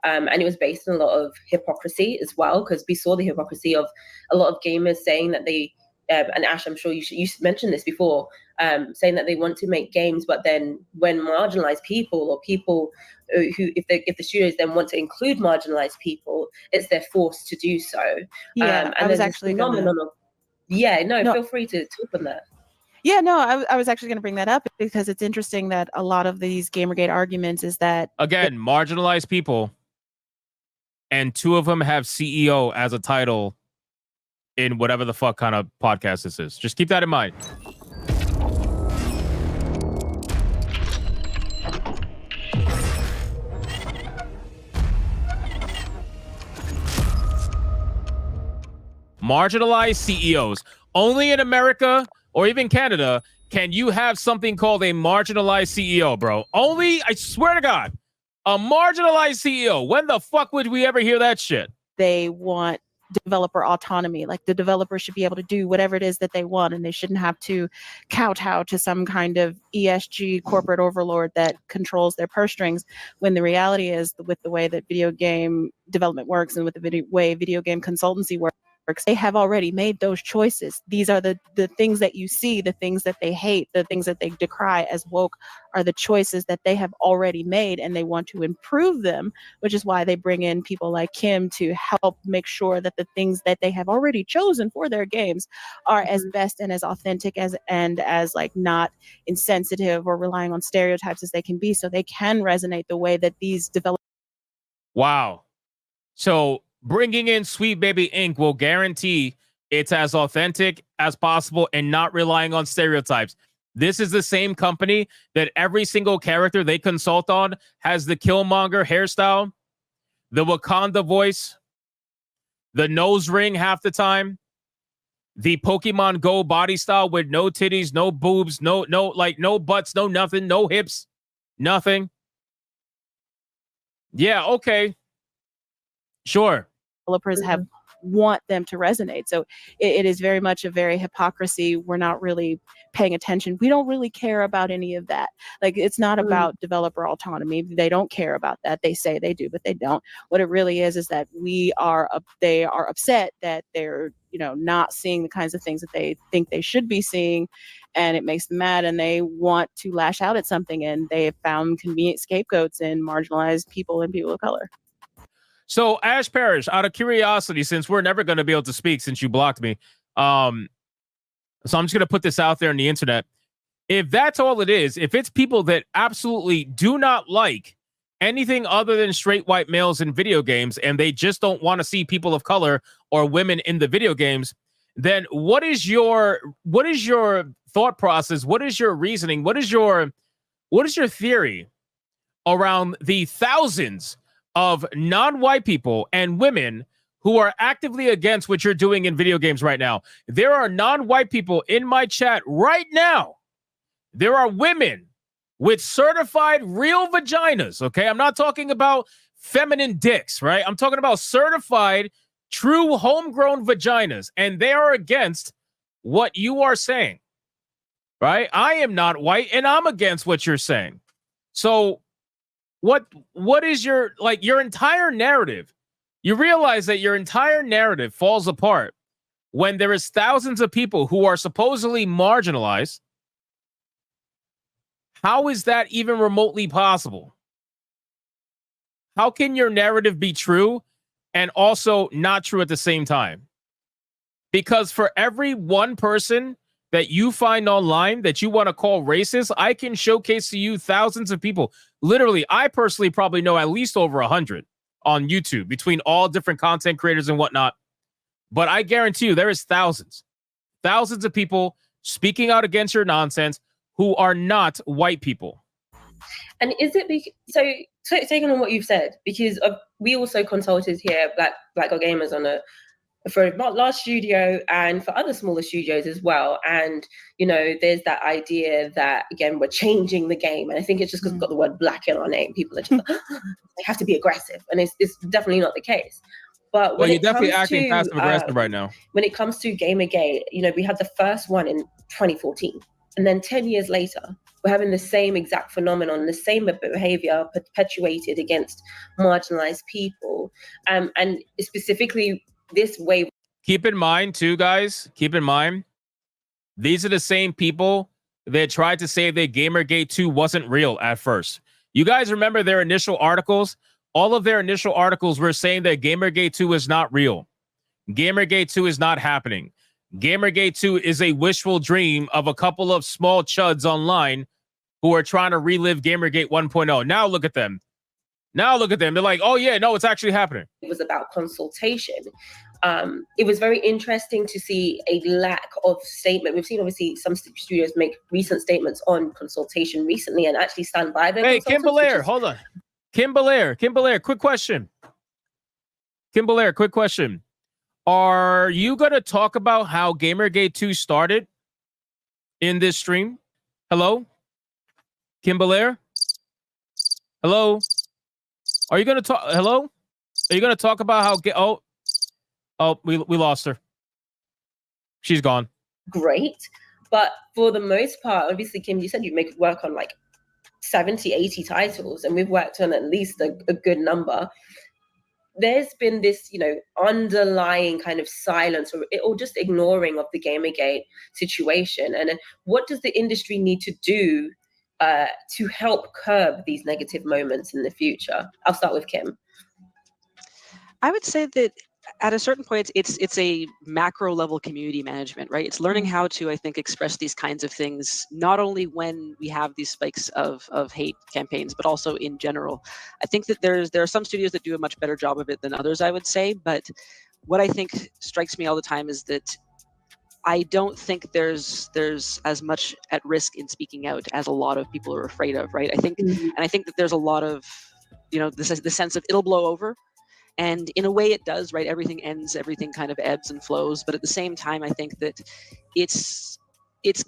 And it was based on a lot of hypocrisy as well, because we saw the hypocrisy of a lot of gamers saying that they, and Ash, I'm sure you mentioned this before, saying that they want to make games, but then when marginalized people or people who, if the studios then want to include marginalized people, it's they're forced to do so. Yeah, and I was actually feel free to talk on that. Yeah, no, I was actually going to bring that up because it's interesting that a lot of these Gamergate arguments is that again, marginalized people, and two of them have CEO as a title in whatever the fuck kind of podcast this is. Just keep that in mind. Marginalized CEOs. Only in America or even Canada can you have something called a marginalized CEO, bro. Only, I swear to God, a marginalized CEO. When the fuck would we ever hear that shit? They want developer autonomy. Like the developer should be able to do whatever it is that they want, and they shouldn't have to kowtow to some kind of ESG corporate overlord that controls their purse strings, when the reality is, with the way that video game development works and with the way video game consultancy works, they have already made those choices. These are the things that you see, the things that they hate, the things that they decry as woke are the choices that they have already made, and they want to improve them, which is why they bring in people like Kim to help make sure that the things that they have already chosen for their games are as best and as authentic as like not insensitive or relying on stereotypes as they can be, so they can resonate the way that these developers. Wow. So bringing in Sweet Baby Inc. will guarantee it's as authentic as possible and not relying on stereotypes. This is the same company that every single character they consult on has the Killmonger hairstyle, the Wakanda voice, the nose ring half the time, the Pokemon Go body style with no titties, no boobs, no butts, no nothing, no hips, nothing. Yeah, okay. Sure. Developers want them to resonate. So it is very much a very hypocrisy. We're not really paying attention. We don't really care about any of that. Like, it's not about developer autonomy. They don't care about that. They say they do, but they don't. What it really is that they are upset that they're, not seeing the kinds of things that they think they should be seeing, and it makes them mad, and they want to lash out at something, and they have found convenient scapegoats in marginalized people and people of color. So, Ash Parrish, out of curiosity, since we're never going to be able to speak since you blocked me, so I'm just going to put this out there on the internet. If that's all it is, if it's people that absolutely do not like anything other than straight white males in video games, and they just don't want to see people of color or women in the video games, then what is your thought process? What is your reasoning? What is your theory around the thousands of non-white people and women who are actively against what you're doing in video games right now? There are non-white people in my chat right now. There are women with certified real vaginas, okay? I'm not talking about feminine dicks, right? I'm talking about certified, true homegrown vaginas, and they are against what you are saying, right? I am not white, and I'm against what you're saying. So what is your entire narrative? You realize that your entire narrative falls apart when there is thousands of people who are supposedly marginalized. How is that even remotely possible? How can your narrative be true and also not true at the same time? Because for every one person that you find online that you want to call racist, I can showcase to you thousands of people. Literally, I personally probably know at least over 100 on YouTube between all different content creators and whatnot. But I guarantee you there is thousands of people speaking out against your nonsense who are not white people. And is it so taking on what you've said, because we also consulted here, Black Girl Gamers, for a large studio and for other smaller studios as well. And, there's that idea that, again, we're changing the game. And I think it's just because we've got the word black in our name. People are just they have to be aggressive. And it's definitely not the case. But you're definitely acting passive aggressive right now. When it comes to Gamergate, we had the first one in 2014. And then 10 years later, we're having the same exact phenomenon, the same behavior perpetuated against marginalized people. And specifically this way. Keep in mind too, guys, keep in mind, these are the same people that tried to say that Gamergate 2 wasn't real at first. You guys remember their initial articles? All of their initial articles were saying that Gamergate 2 is not real. Gamergate 2 is not happening. Gamergate 2 is a wishful dream of a couple of small chuds online who are trying to relive Gamergate 1.0. Now look at them. Now look at them. They're like, oh yeah, no, it's actually happening. It was about consultation. It was very interesting to see a lack of statement. We've seen obviously some studios make recent statements on consultation recently and actually stand by their Hey, Kim Belair, hold on. Kim Belair, quick question. Kim Belair, quick question. Are you going to talk about how Gamergate 2 started in this stream? Hello? Kim Belair? Hello? Are you going to talk? Hello? Are you going to talk about how... we lost her. She's gone. Great. But for the most part, obviously, Kim, you said you make work on like 70, 80 titles, and we've worked on at least a good number. There's been this, underlying kind of silence or just ignoring of the Gamergate situation. And then what does the industry need to do to help curb these negative moments in the future? I'll start with Kim. I would say that at a certain point, it's a macro level community management, right? It's learning how to, I think, express these kinds of things, not only when we have these spikes of hate campaigns, but also in general. I think that there are some studios that do a much better job of it than others, I would say. But what I think strikes me all the time is that I don't think there's as much at risk in speaking out as a lot of people are afraid of, right? I think, and I think that there's a lot of, the sense of it'll blow over. And in a way it does, right? Everything ends, everything kind of ebbs and flows. But at the same time, I think that it's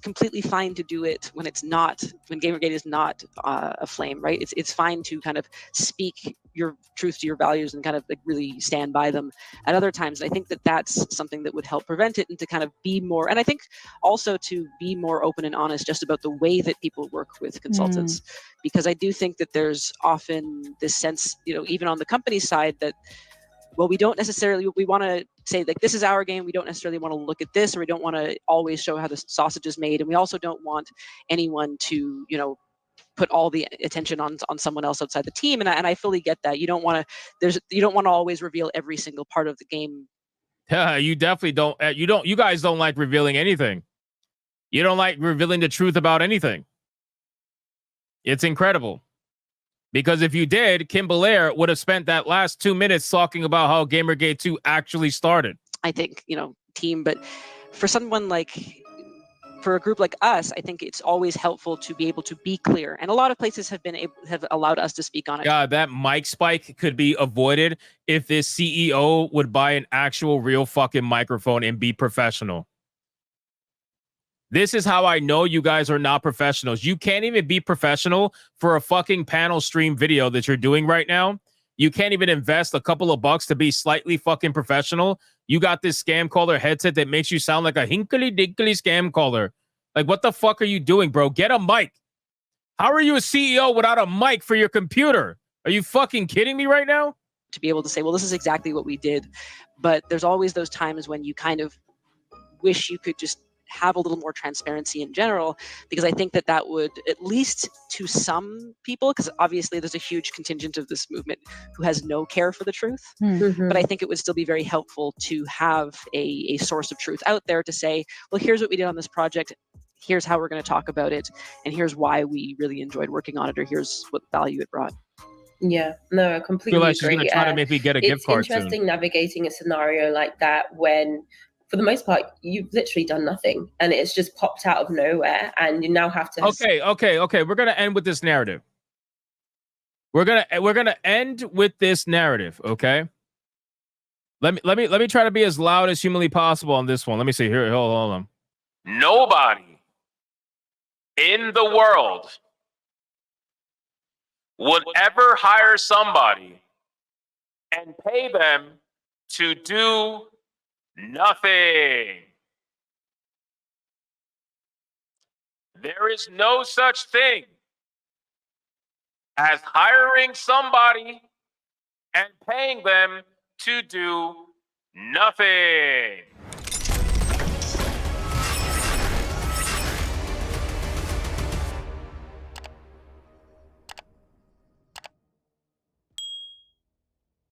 completely fine to do it when Gamergate is not aflame, right? It's fine to kind of speak your truth to your values and kind of like really stand by them at other times. And I think that that's something that would help prevent it and to kind of be more, and I think also to be more open and honest just about the way that people work with consultants. Because I do think that there's often this sense, even on the company side that, well, we want to say like, this is our game. We don't necessarily want to look at this, or we don't want to always show how the sausage is made. And we also don't want anyone to, put all the attention on someone else outside the team. And I fully get that. You don't want to always reveal every single part of the game. Yeah, you definitely don't. You guys don't like revealing anything. You don't like revealing the truth about anything. It's incredible. Because if you did, Kim Belair would have spent that last 2 minutes talking about how Gamergate 2 actually started. I think, team, but for for a group like us, I think it's always helpful to be able to be clear. And a lot of places have allowed us to speak on it. Yeah, that mic spike could be avoided if this CEO would buy an actual real fucking microphone and be professional. This is how I know you guys are not professionals. You can't even be professional for a fucking panel stream video that you're doing right now. You can't even invest a couple of bucks to be slightly fucking professional. You got this scam caller headset that makes you sound like a hinkly-dinkly scam caller. Like, what the fuck are you doing, bro? Get a mic. How are you a CEO without a mic for your computer? Are you fucking kidding me right now? To be able to say, well, this is exactly what we did. But there's always those times when you kind of wish you could just have a little more transparency in general, because I think that would, at least to some people, because obviously there's a huge contingent of this movement who has no care for the truth, but I think it would still be very helpful to have a source of truth out there to say, well, here's what we did on this project, here's how we're going to talk about it, and here's why we really enjoyed working on it, or here's what value it brought. Yeah, no, I completely feel like agree. She's going to try to make me get a gift card. It's interesting navigating a scenario like that when, for the most part, you've literally done nothing and it's just popped out of nowhere, and you now have to. Okay. We're gonna end with this narrative. We're gonna end with this narrative. Okay. Let me try to be as loud as humanly possible on this one. Let me see here. Hold on. Nobody in the world would ever hire somebody and pay them to do nothing. There is no such thing as hiring somebody and paying them to do nothing.